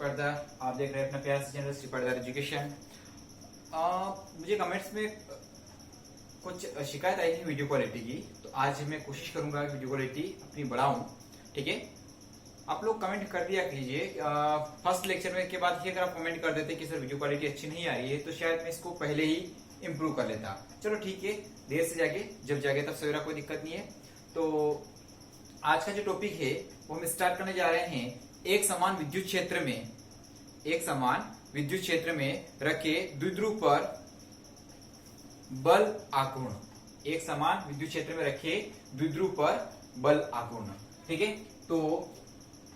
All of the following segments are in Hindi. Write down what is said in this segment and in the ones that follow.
श्रीपर्दा। आप देख रहे हैं अपना प्यार से चैनल श्रीपर्दा एजुकेशन। मुझे कमेंट्स में कुछ शिकायत आई है वीडियो क्वालिटी की, तो आज मैं कोशिश करूंगा वीडियो क्वालिटी अपनी बढ़ाऊं। ठीक है, आप लोग कमेंट कर दिया कीजिए। फर्स्ट लेक्चर में के बाद ही अगर आप कमेंट कर देते कि सर वीडियो क्वालिटी अच्छी नहीं आ रही है, तो शायद मैं इसको पहले ही इम्प्रूव कर लेता। चलो ठीक है, देर से जागे जब जागे तब सवेरा, कोई दिक्कत नहीं है। तो आज का जो टॉपिक है वो हम स्टार्ट करने जा रहे हैं। एक समान विद्युत क्षेत्र में रखे द्विध्रुव पर बल आघूर्ण। एक समान विद्युत क्षेत्र में रखे द्विध्रुव पर बल आघूर्ण। ठीक है, तो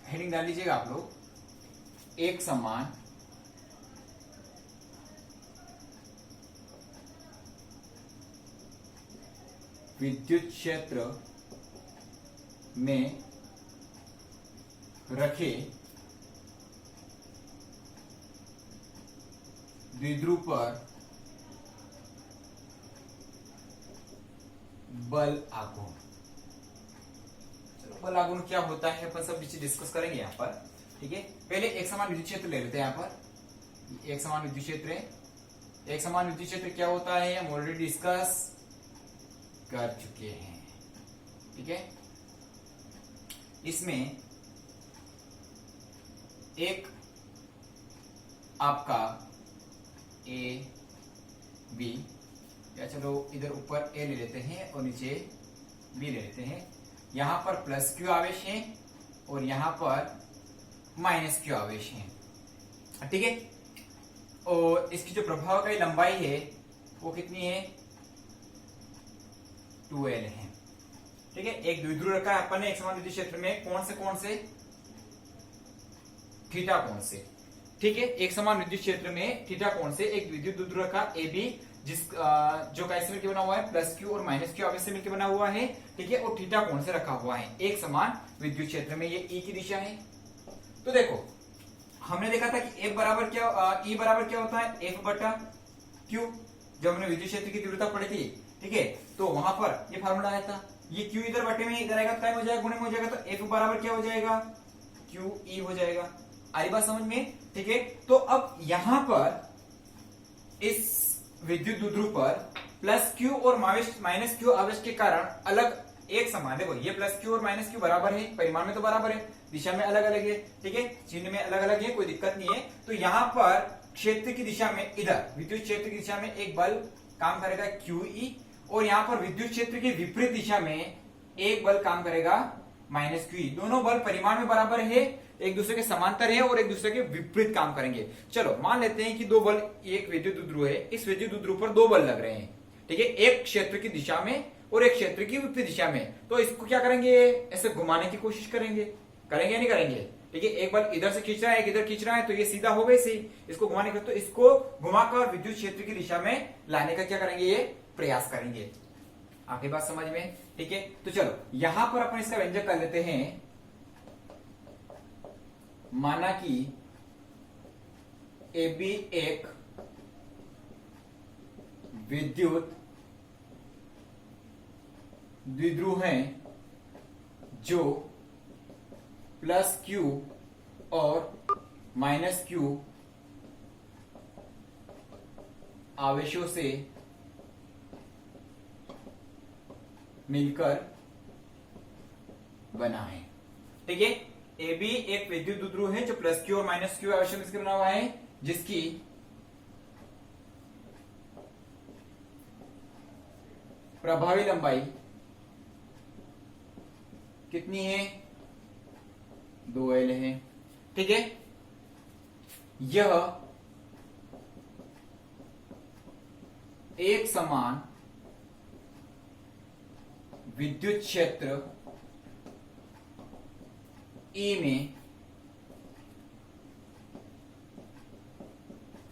हेडिंग डाल लीजिएगा आप लोग। एक समान विद्युत क्षेत्र में रखे द्विध्रुव पर बल आघूर्ण। चलो, बल आघूर्ण क्या होता है अपन सब चीज डिस्कस करेंगे यहाँ पर। ठीक है, पहले एक समान विद्युत क्षेत्र ले लेते हैं। यहाँ पर एक समान विद्युत क्षेत्र है। एक समान विद्युत क्षेत्र क्या होता है हम ऑलरेडी डिस्कस कर चुके हैं। ठीक है, इसमें एक आपका ए बी, या चलो इधर ऊपर ए ले लेते हैं और नीचे बी ले लेते हैं। यहां पर प्लस क्यू आवेश है और यहां पर माइनस क्यू आवेश है। ठीक है, और इसकी जो प्रभावकारी लंबाई है वो कितनी है, 2L है। ठीक है, एक द्विध्रुव रखा है अपन ने एक समान विद्युत क्षेत्र में, कौन से थीटा कोण से। ठीक है, एक समान विद्युत क्षेत्र में थीटा कोण से एक विद्युत द्विध्रुव रखा ए बी, जो कैसे मिलकर बना हुआ है, प्लस क्यू और माइनस क्यू आवेश से मिलकर बना हुआ है। ठीक है, और थीटा कोण से रखा हुआ है एक समान विद्युत क्षेत्र में। ये ई की दिशा है। तो देखो, हमने देखा था कि ई बराबर क्या होता है, एफ बटा क्यू, जब हमने विद्युत क्षेत्र की तीव्रता पढ़ी थी। ठीक है, तो वहां पर ये फार्मूला आया था। ये क्यू इधर बटे में इधर आएगा, क्या हो जाएगा, गुणे में हो जाएगा, तो एफ बराबर क्या हो जाएगा, क्यू ई हो जाएगा। आई बात समझ में। ठीक है, तो अब यहां पर इस विद्युत द्विध्रुव पर प्लस क्यू और माइनस क्यू आवेश के कारण अलग एक समान, देखो ये प्लस क्यू और माइनस क्यू बराबर है, परिमाण में तो बराबर है, दिशा में अलग अलग है। ठीक है, चिन्ह में अलग अलग है, कोई दिक्कत नहीं है। तो यहां पर क्षेत्र की दिशा में, इधर विद्युत क्षेत्र की दिशा में एक बल काम करेगा QE, और यहां पर विद्युत क्षेत्र की विपरीत दिशा में एक बल काम करेगा माइनस QE। दोनों बल परिमाण में बराबर है, एक दूसरे के समांतर है और एक दूसरे के विपरीत काम करेंगे। चलो मान लेते हैं कि दो बल, एक विद्युत द्विध्रुव है, इस विद्युत द्विध्रुव पर दो बल लग रहे हैं। ठीक है, एक क्षेत्र की दिशा में और एक क्षेत्र की विपरीत दिशा में। तो इसको क्या करेंगे, ऐसे घुमाने की कोशिश करेंगे या नहीं करेंगे। ठीक है, एक बल इधर से खींच रहा है, एक इधर खींच रहा है, तो ये सीधा हो गए सी, इसको घुमाने का, तो इसको घुमाकर विद्युत क्षेत्र की दिशा में लाने का क्या करेंगे, ये प्रयास करेंगे। आपकी बात समझ में। ठीक है, तो चलो यहां पर अपन इसका व्यंजक कर लेते हैं। माना कि ए बी एक विद्युत द्विध्रुव है जो प्लस क्यू और माइनस क्यू आवेशों से मिलकर बना है। ठीक है, ए बी एक विद्युत द्विध्रुव है जो प्लस क्यू और माइनस क्यू आवेशों से बना हुआ है, जिसकी प्रभावी लंबाई कितनी है, 2L है। ठीक है, यह एक समान विद्युत क्षेत्र E में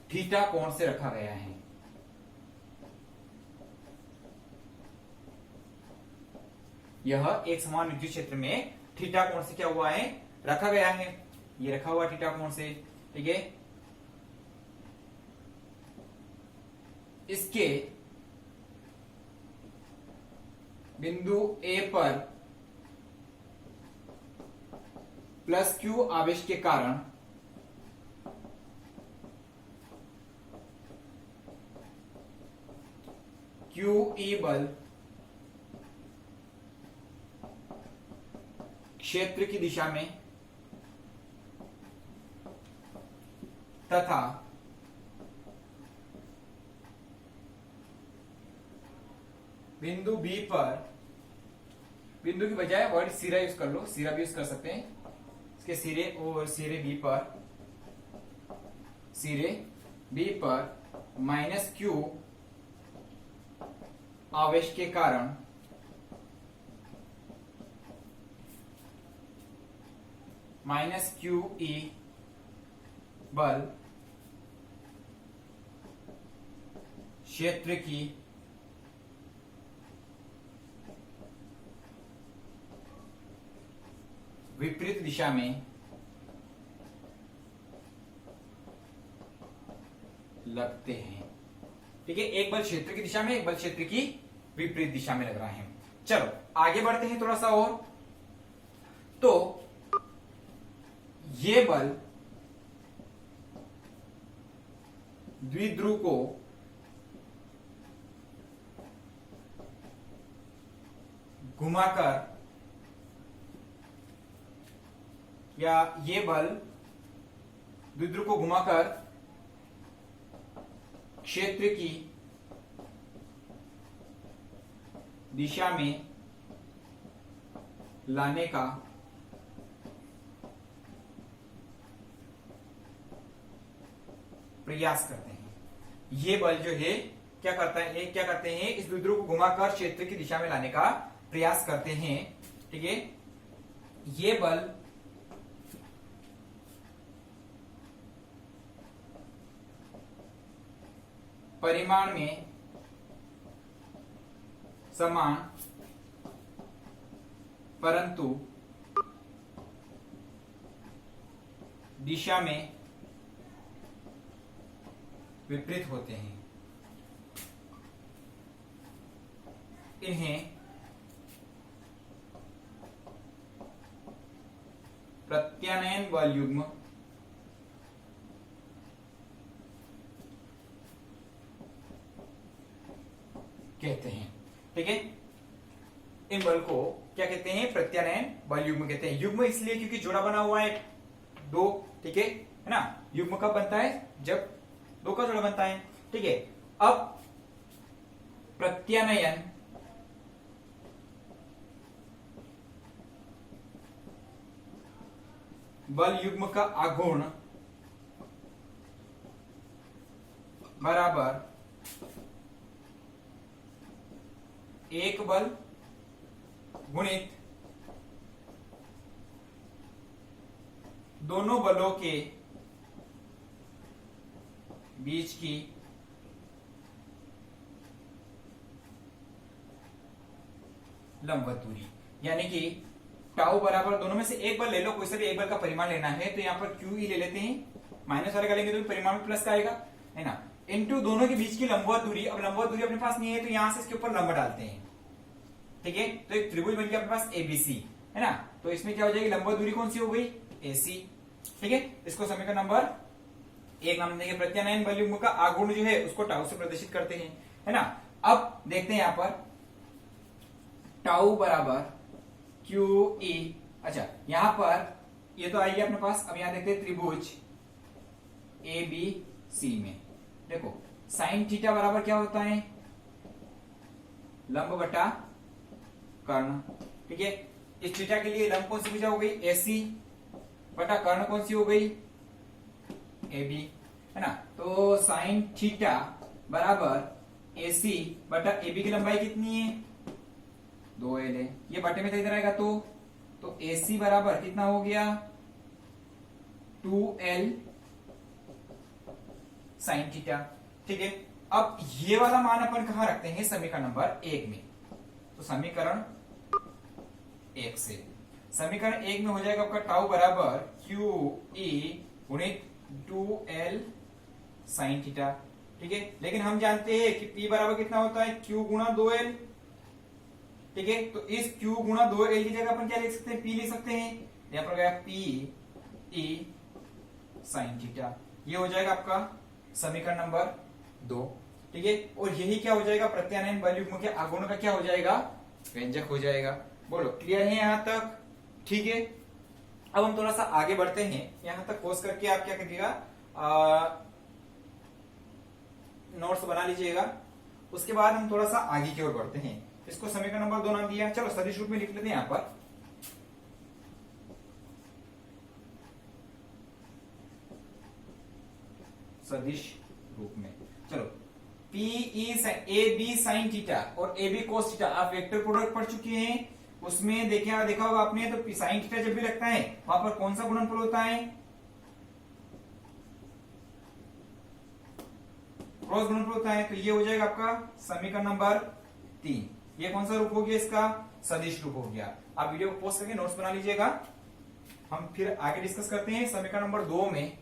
थीटा कोण से रखा गया है। यह एक समान विद्युत क्षेत्र में थीटा कोण से क्या हुआ है, रखा गया है। ये रखा हुआ थीटा कोण से। ठीक है, इसके बिंदु ए पर प्लस क्यू आवेश के कारण ई बल क्षेत्र की दिशा में तथा बिंदु बी पर, बिंदु की बजाय वर्ड सिरा यूज कर लो, सिरा भी यूज कर सकते हैं, इसके सिरे और सिरे बी पर, सिरे बी पर माइनस क्यू आवेश के कारण माइनस क्यू ई बल क्षेत्र की विपरीत दिशा में लगते हैं। ठीक है, एक बल क्षेत्र की दिशा में, एक बल क्षेत्र की विपरीत दिशा में लग रहा है। चलो आगे बढ़ते हैं थोड़ा सा और। तो ये बल द्विध्रुव को घुमाकर, या ये बल द्विध्रुव को घुमाकर क्षेत्र की दिशा में लाने का प्रयास करते हैं। ये बल जो है क्या करता है, क्या करते हैं, इस द्विध्रुव को घुमाकर क्षेत्र की दिशा में लाने का प्रयास करते हैं। ठीक है, ये बल परिमाण में समान परंतु दिशा में विपरीत होते हैं। इन्हें प्रत्यानयन बल युग्म कहते हैं। ठीक है, इन बल को क्या कहते हैं, प्रत्यानयन बल युग्म कहते हैं। युग्म इसलिए क्योंकि जोड़ा बना हुआ है दो। ठीक है ना, युग्म कब बनता है, जब दो का जोड़ा बनता है। ठीक है, अब प्रत्यानयन बल युग्म का आघूर्ण बराबर एक बल गुणित दोनों बलों के बीच की लंबवत दूरी। यानी कि टाउ बराबर, दोनों में से एक बल ले लो, कोई सा भी एक बल का परिमाण लेना है, तो यहां पर क्यू ई ले लेते हैं, माइनस वाले का लेंगे तो परिमाण में प्लस का आएगा, है ना, इनटू दोनों के बीच की लंबवत दूरी। अब लंबवत दूरी अपने पास नहीं है तो यहां से इसके ऊपर लंब डालते हैं। ठीक है, तो एक त्रिभुज बन गया अपने पास एबीसी, है ना, तो इसमें क्या हो जाएगी, लंबवत दूरी कौन सी हो गई, एसी। ठीक है, इसको समीकरण नंबर एक नाम देंगे। प्रत्यानयन बल युग्म का आघूर्ण जो है उसको टाउ से प्रदर्शित करते हैं, है ना। अब देखते हैं यहां पर टाउ बराबर क्यू ई। अच्छा, यहां पर ये तो आएगी अपने पास। अब यहां देखते हैं त्रिभुज ए बी सी में, देखो साइन थीटा बराबर क्या होता है, लंब बटा कर्ण। ठीक है, इस थीटा के लिए लंब कौन सी भुजा हो गई, एसी, बटा कर्ण कौन सी हो गई, ए बी, है ना। तो साइन थीटा बराबर एसी बटा ए बी की लंबाई कितनी है, 2l है। ये बटे में तो इधर आएगा तो एसी बराबर कितना हो गया, 2l साइन थीटा। ठीक है, अब ये वाला मान अपन कहां रखते हैं, समीकरण नंबर 1 में। तो समीकरण 1 से, समीकरण 1 में हो जाएगा आपका टाउ बराबर क्यू ई गुणित 2l साइन थीटा। ठीक है, लेकिन हम जानते हैं कि P बराबर कितना होता है, Q गुणा 2l। ठीक है, तो इस Q गुणा 2l की जगह अपन क्या लिख सकते हैं, P लिख सकते हैं। यहां पर गया P E साइन थीटा। ये हो जाएगा आपका समीकरण नंबर 2। ठीक है, और यही क्या हो जाएगा, प्रत्यानयन बल युग्म के आघूर्ण का क्या हो जाएगा, व्यंजक हो जाएगा। बोलो क्लियर है यहां तक? ठीक है, अब हम थोड़ा सा आगे बढ़ते हैं, यहां तक पॉज करके आप क्या करिएगा, नोट्स बना लीजिएगा। उसके बाद हम थोड़ा सा आगे की ओर बढ़ते हैं। इसको समीकरण नंबर 2 नाम दिया, चलो सदिश रूप में लिख लेते हैं यहां पर। सदिश रूप में चलो, ए बी साइन थीटा और ए बी कोस थीटा, आप वेक्टर प्रोडक्ट पढ़ चुके हैं, उसमें देखा होगा आपने, तो साइन थीटा जब भी लगता है वहां पर कौन सा गुणनफल होता है, क्रॉस गुणनफल होता है। तो ये हो जाएगा आपका समीकरण नंबर 3। ये कौन सा रूप हो गया इसका, सदिश रूप हो गया। आप वीडियो को पॉज करके नोट्स बना लीजिएगा, हम फिर आगे डिस्कस करते हैं समीकरण नंबर 2 में।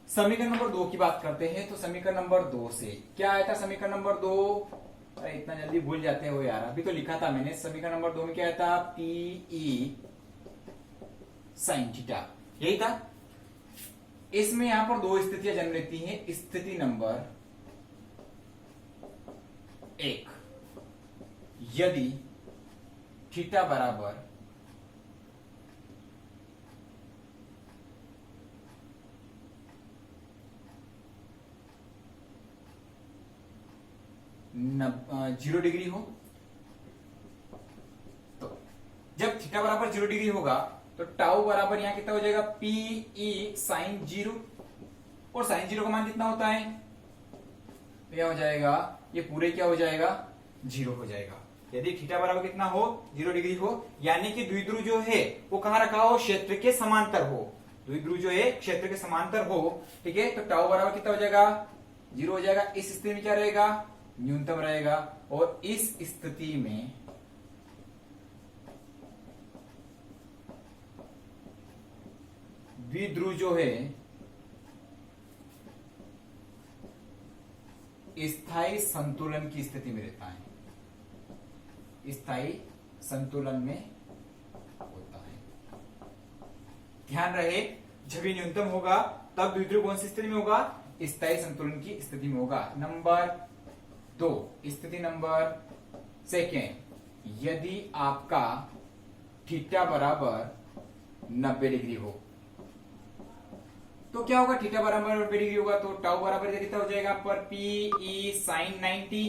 समीकरण नंबर 2 की बात करते हैं। तो समीकरण नंबर 2 से क्या आया था, समीकरण नंबर 2, अरे इतना जल्दी भूल जाते हो यार, अभी तो लिखा था मैंने। समीकरण नंबर 2 में क्या आया था, पीई साइन थीटा, यही था। इसमें यहां पर दो स्थितियां जन्म लेती हैं। स्थिति नंबर 1, यदि थीटा बराबर जीरो डिग्री हो, तो जब थीटा बराबर 0 डिग्री होगा तो टाउ बराबर यहां कितना हो जाएगा, पीई साइन 0, और साइन 0 का मान कितना होता है, क्या हो जाएगा, ये पूरे क्या हो जाएगा, 0 हो जाएगा। यदि थीटा बराबर कितना हो, 0 डिग्री हो, यानी कि द्विध्रुव जो है वो कहां रखा हो, क्षेत्र के समांतर हो। द्विध्रुव जो है क्षेत्र के समांतर हो, ठीक है, तो टाउ बराबर कितना हो जाएगा, 0 हो जाएगा। इस स्थिति में क्या रहेगा, न्यूनतम रहेगा। और इस स्थिति में द्विध्रुव जो है स्थायी संतुलन की स्थिति में रहता है, स्थायी संतुलन में होता है। ध्यान रहे, जब ये न्यूनतम होगा तब द्विध्रुव कौन सी स्थिति में होगा, स्थायी संतुलन की स्थिति में होगा। नंबर 2, स्थिति नंबर 2, यदि आपका थीटा बराबर 90 डिग्री हो, तो क्या होगा, थीटा बराबर 90 डिग्री होगा तो टाउ बराबर कितना हो जाएगा पर पीई साइन 90,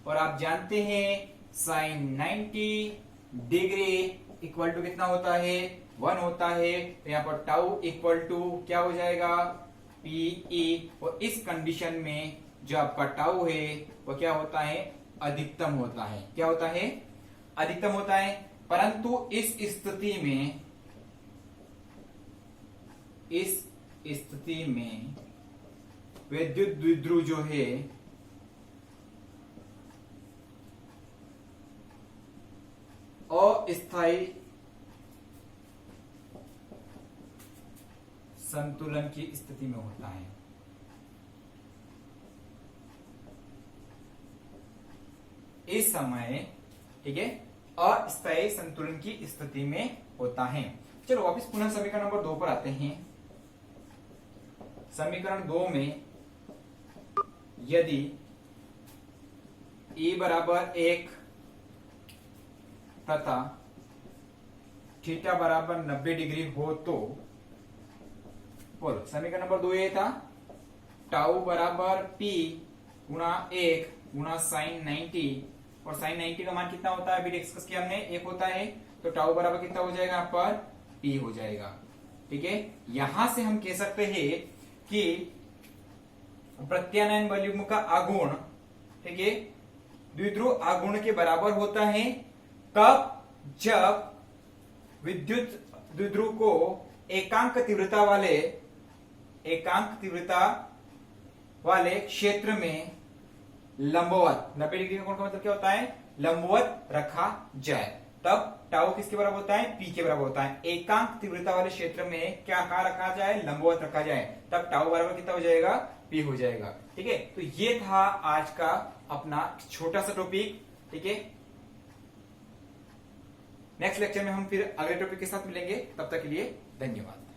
और आप जानते हैं साइन 90 डिग्री इक्वल टू कितना होता है, 1 होता है। तो यहाँ पर टाउ इक्वल टू क्या हो जाएगा, पीई, और इस कंडीशन में जो आपका टाउ है वो क्या होता है, अधिकतम होता है। क्या होता है, अधिकतम होता है। परंतु इस स्थिति में विद्युत द्विध्रुव जो है अस्थायी संतुलन की स्थिति में होता है। इस समय, ठीक है, अस्थायी संतुलन की स्थिति में होता है। चलो वापस पुनः समीकरण नंबर 2 पर आते हैं। समीकरण 2 में यदि E बराबर 1 तथा थीटा बराबर 90 डिग्री हो तो, बोलो समीकरण नंबर 2 ये था, टाउ बराबर P गुणा 1 गुणा साइन 90, और साइन 90 का मान कितना होता है, अभी डिस्कस किया हमने, 1 होता है। तो टाउ बराबर कितना हो जाएगा, यहाँ पर P हो जाएगा। ठीक है, यहां से हम कह सकते हैं कि प्रत्यानयन बल युग्म का आघूर्ण, ठीक है, द्विध्रुव आघूर्ण के बराबर होता है। कब, जब विद्युत द्विध्रुव को एकांक तीव्रता वाले क्षेत्र में लंबवत, 90 डिग्री का कोण का मतलब क्या होता है, लंबवत रखा जाए, तब टाउ किसके बराबर होता है, पी के बराबर होता है। एकांक तीव्रता वाले क्षेत्र में क्या कहां रखा जाए, लंबवत रखा जाए, तब टाउ बराबर कितना हो जाएगा, पी हो जाएगा। ठीक है, तो ये था आज का अपना छोटा सा टॉपिक। ठीक है, नेक्स्ट लेक्चर में हम फिर अगले टॉपिक के साथ मिलेंगे, तब तक के लिए धन्यवाद।